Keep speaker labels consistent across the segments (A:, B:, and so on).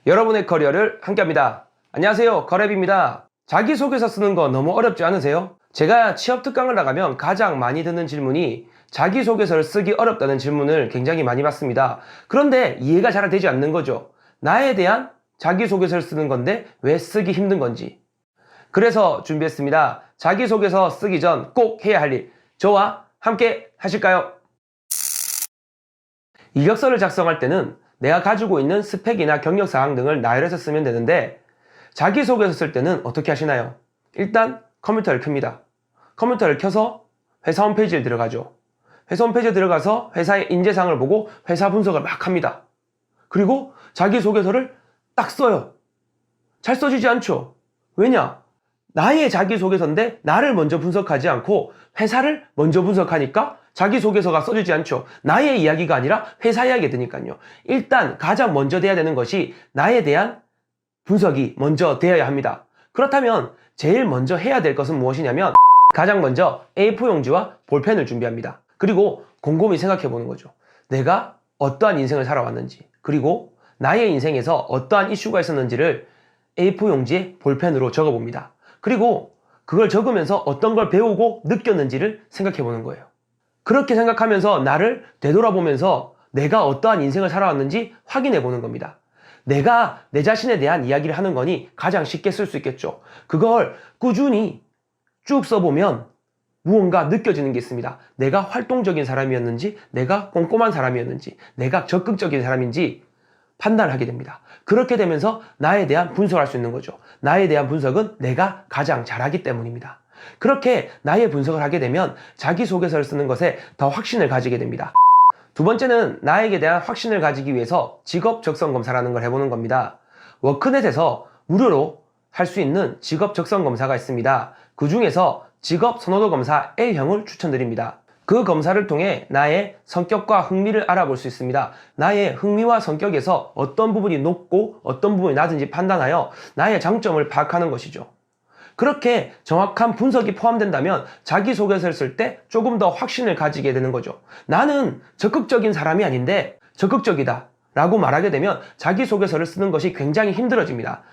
A: 여러분의 커리어를 함께합니다. 안녕하세요, 거랩입니다. 자기소개서 쓰는 거 너무 어렵지 않으세요? 제가 취업 특강을 나가면 가장 많이 듣는 질문이 자기소개서를 쓰기 어렵다는 질문을 굉장히 많이 받습니다. 그런데 이해가 잘 되지 않는 거죠. 나에 대한 자기소개서를 쓰는 건데 왜 쓰기 힘든 건지. 그래서 준비했습니다. 자기소개서 쓰기 전 꼭 해야 할 일. 저와 함께 하실까요? 이력서를 작성할 때는 내가 가지고 있는 스펙이나 경력사항 등을 나열해서 쓰면 되는데, 자기소개서 쓸 때는 어떻게 하시나요? 일단 컴퓨터를 켭니다. 컴퓨터를 켜서 회사 홈페이지에 들어가죠. 회사 홈페이지에 들어가서 회사의 인재사항을 보고 회사 분석을 막 합니다. 그리고 자기소개서를 딱 써요. 잘 써지지 않죠? 왜냐? 나의 자기소개서인데 나를 먼저 분석하지 않고 회사를 먼저 분석하니까 자기소개서가 써지지 않죠. 나의 이야기가 아니라 회사 이야기가 되니까요. 일단 가장 먼저 돼야 되는 것이 나에 대한 분석이 먼저 되어야 합니다. 그렇다면 제일 먼저 해야 될 것은 무엇이냐면, 가장 먼저 A4 용지와 볼펜을 준비합니다. 그리고 곰곰이 생각해 보는 거죠. 내가 어떠한 인생을 살아왔는지, 그리고 나의 인생에서 어떠한 이슈가 있었는지를 A4 용지에 볼펜으로 적어봅니다. 그리고 그걸 적으면서 어떤 걸 배우고 느꼈는지를 생각해 보는 거예요. 그렇게 생각하면서 나를 되돌아보면서 내가 어떠한 인생을 살아왔는지 확인해 보는 겁니다. 내가 내 자신에 대한 이야기를 하는 거니 가장 쉽게 쓸 수 있겠죠. 그걸 꾸준히 쭉 써보면 무언가 느껴지는 게 있습니다. 내가 활동적인 사람이었는지, 내가 꼼꼼한 사람이었는지, 내가 적극적인 사람인지 판단을 하게 됩니다. 그렇게 되면서 나에 대한 분석을 할 수 있는 거죠. 나에 대한 분석은 내가 가장 잘하기 때문입니다. 그렇게 나의 분석을 하게 되면 자기소개서를 쓰는 것에 더 확신을 가지게 됩니다. 두 번째는 나에게 대한 확신을 가지기 위해서 직업 적성 검사라는 걸 해보는 겁니다. 워크넷에서 무료로 할 수 있는 직업 적성 검사가 있습니다. 그 중에서 직업 선호도 검사 L형을 추천드립니다. 그 검사를 통해 나의 성격과 흥미를 알아볼 수 있습니다. 나의 흥미와 성격에서 어떤 부분이 높고 어떤 부분이 낮은지 판단하여 나의 장점을 파악하는 것이죠. 그렇게 정확한 분석이 포함된다면 자기소개서를 쓸 때 조금 더 확신을 가지게 되는 거죠. 나는 적극적인 사람이 아닌데 적극적이다 라고 말하게 되면 자기소개서를 쓰는 것이 굉장히 힘들어집니다.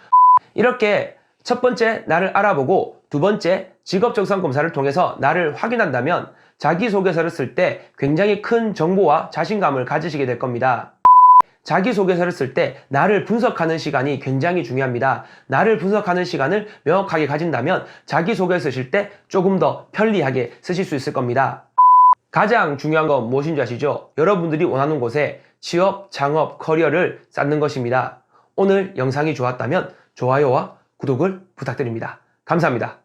A: 이렇게 첫 번째 나를 알아보고 두 번째 직업 적성 검사를 통해서 나를 확인한다면 자기소개서를 쓸 때 굉장히 큰 정보와 자신감을 가지시게 될 겁니다. 자기소개서를 쓸 때 나를 분석하는 시간이 굉장히 중요합니다. 나를 분석하는 시간을 명확하게 가진다면 자기소개서 쓰실 때 조금 더 편리하게 쓰실 수 있을 겁니다. 가장 중요한 건 무엇인지 아시죠? 여러분들이 원하는 곳에 취업, 창업, 커리어를 쌓는 것입니다. 오늘 영상이 좋았다면 좋아요와 구독을 부탁드립니다. 감사합니다.